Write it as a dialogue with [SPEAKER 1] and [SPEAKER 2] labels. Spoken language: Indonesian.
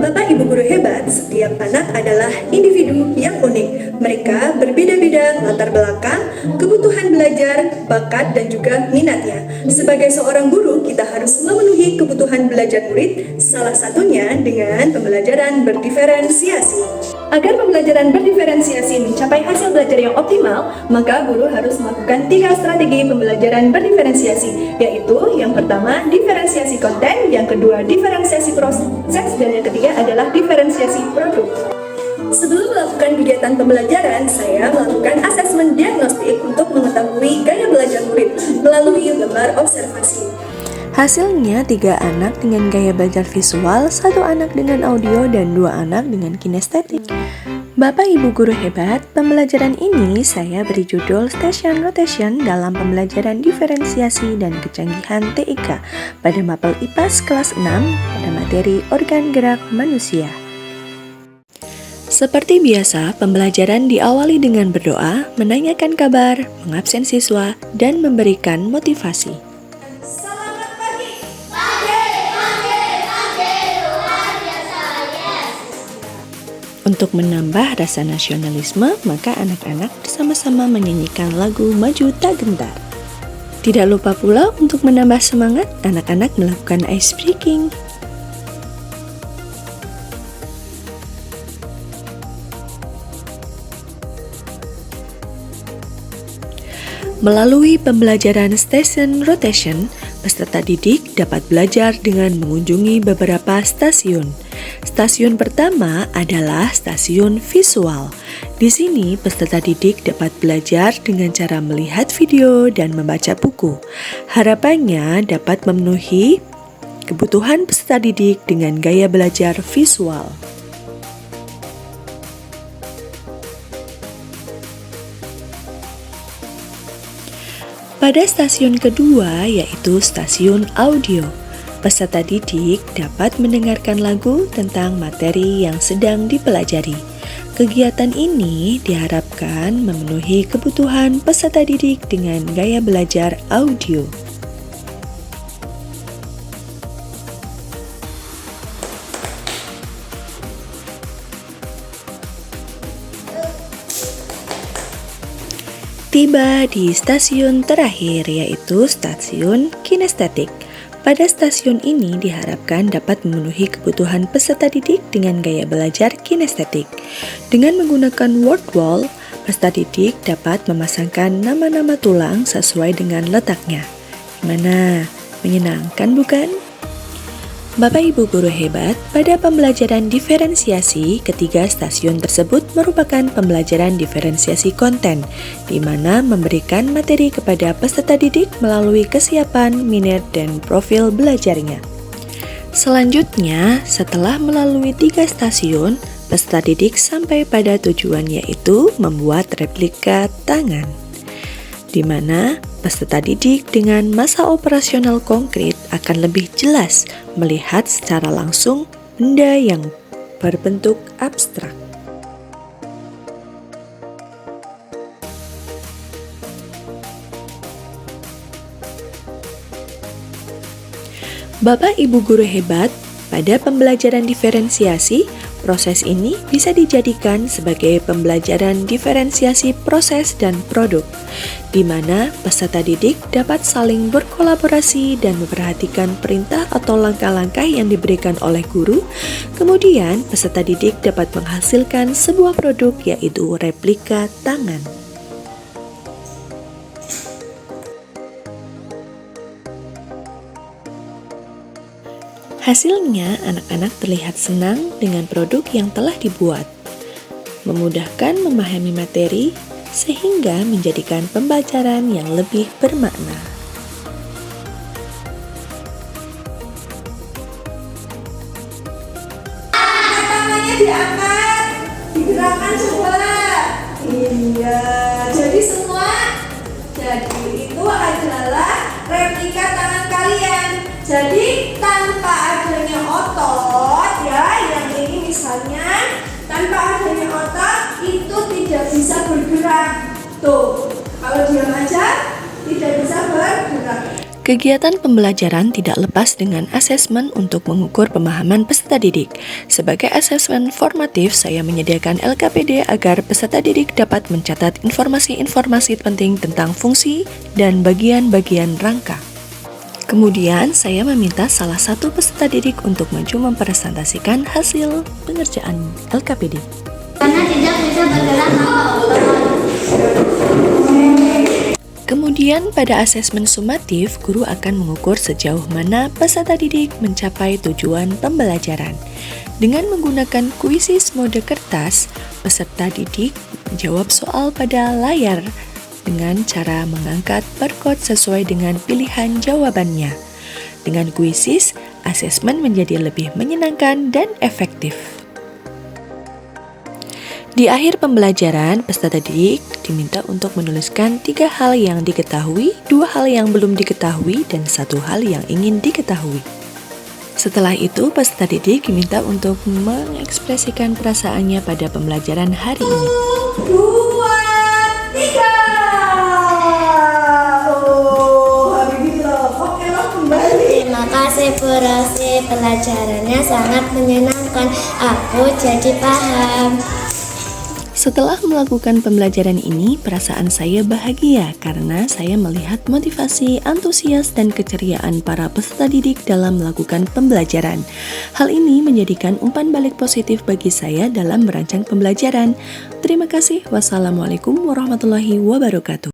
[SPEAKER 1] Bapak Ibu guru hebat, setiap anak adalah individu yang unik. Mereka berbeda-beda latar belakang, kebutuhan belajar, bakat, dan juga minatnya. Sebagai seorang guru, kita harus memenuhi kebutuhan belajar murid, salah satunya dengan pembelajaran berdiferensiasi. Agar pembelajaran berdiferensiasi mencapai hasil belajar yang optimal, maka guru harus melakukan 3 strategi pembelajaran berdiferensiasi, yaitu yang pertama, diferensiasi konten, yang kedua, diferensiasi proses, dan yang ketiga adalah diferensiasi produk. Sebelum melakukan kegiatan pembelajaran, saya melakukan asesmen diagnostik untuk mengetahui gaya belajar murid melalui lembar observasi.
[SPEAKER 2] Hasilnya 3 anak dengan gaya belajar visual, 1 anak dengan audio, dan 2 anak dengan kinestetik. Bapak Ibu guru hebat, pembelajaran ini saya beri judul Station Rotation dalam pembelajaran diferensiasi dan kecanggihan TIK pada mapel IPAS kelas 6 pada materi organ gerak manusia. Seperti biasa, pembelajaran diawali dengan berdoa, menanyakan kabar, mengabsen siswa, dan memberikan motivasi. Untuk menambah rasa nasionalisme, maka anak-anak bersama-sama menyanyikan lagu Maju Tak Gentar. Tidak lupa pula untuk menambah semangat, anak-anak melakukan ice breaking. Melalui pembelajaran station rotation, peserta didik dapat belajar dengan mengunjungi beberapa stasiun. Stasiun pertama adalah stasiun visual. Di sini, peserta didik dapat belajar dengan cara melihat video dan membaca buku. Harapannya dapat memenuhi kebutuhan peserta didik dengan gaya belajar visual. Pada stasiun kedua, yaitu stasiun audio, peserta didik dapat mendengarkan lagu tentang materi yang sedang dipelajari. Kegiatan ini diharapkan memenuhi kebutuhan peserta didik dengan gaya belajar audio. Tiba di stasiun terakhir, yaitu stasiun kinestetik. Pada stasiun ini diharapkan dapat memenuhi kebutuhan peserta didik dengan gaya belajar kinestetik. Dengan menggunakan word wall, peserta didik dapat memasangkan nama-nama tulang sesuai dengan letaknya. Gimana? Menyenangkan bukan? Bapak Ibu guru hebat, pada pembelajaran diferensiasi, ketiga stasiun tersebut merupakan pembelajaran diferensiasi konten, di mana memberikan materi kepada peserta didik melalui kesiapan, minat, dan profil belajarnya. Selanjutnya, setelah melalui 3 stasiun, peserta didik sampai pada tujuan, yaitu membuat replika tangan, di mana peserta didik dengan masa operasional konkret akan lebih jelas melihat secara langsung benda yang berbentuk abstrak. Bapak Ibu guru hebat, pada pembelajaran diferensiasi, proses ini bisa dijadikan sebagai pembelajaran diferensiasi proses dan produk, di mana peserta didik dapat saling berkolaborasi dan memperhatikan perintah atau langkah-langkah yang diberikan oleh guru. Kemudian, peserta didik dapat menghasilkan sebuah produk, yaitu replika tangan. Hasilnya, anak-anak terlihat senang dengan produk yang telah dibuat, memudahkan memahami materi, sehingga menjadikan pembelajaran yang lebih bermakna.
[SPEAKER 1] Tangannya diangkat, digerakkan coba. Iya, jadi semua. Jadi itu adalah replika tangan kalian. Jadi tanpa adanya otot, ya, yang ini misalnya, tanpa adanya otot itu tidak bisa bergerak. Tuh, kalau diam aja tidak bisa bergerak.
[SPEAKER 2] Kegiatan pembelajaran tidak lepas dengan asesmen untuk mengukur pemahaman peserta didik. Sebagai asesmen formatif, saya menyediakan LKPD agar peserta didik dapat mencatat informasi-informasi penting tentang fungsi dan bagian-bagian rangka. Kemudian, saya meminta salah satu peserta didik untuk maju mempresentasikan hasil pengerjaan LKPD.
[SPEAKER 3] Karena tidak bisa bergerak
[SPEAKER 2] Kemudian pada asesmen sumatif, guru akan mengukur sejauh mana peserta didik mencapai tujuan pembelajaran. Dengan menggunakan kuisis mode kertas, peserta didik menjawab soal pada layar dengan cara mengangkat barcode sesuai dengan pilihan jawabannya. Dengan kuisis, asesmen menjadi lebih menyenangkan dan efektif. Di akhir pembelajaran, peserta didik diminta untuk menuliskan 3 hal yang diketahui, 2 hal yang belum diketahui, dan 1 hal yang ingin diketahui. Setelah itu, peserta didik diminta untuk mengekspresikan perasaannya pada pembelajaran hari ini.
[SPEAKER 1] 2, 3. Oh, Habibie, oke lah kembali.
[SPEAKER 3] Terima kasih Bu Rosi, pelajarannya sangat menyenangkan. Aku jadi paham.
[SPEAKER 2] Setelah melakukan pembelajaran ini, perasaan saya bahagia karena saya melihat motivasi, antusias, dan keceriaan para peserta didik dalam melakukan pembelajaran. Hal ini menjadikan umpan balik positif bagi saya dalam merancang pembelajaran. Terima kasih. Wassalamualaikum warahmatullahi wabarakatuh.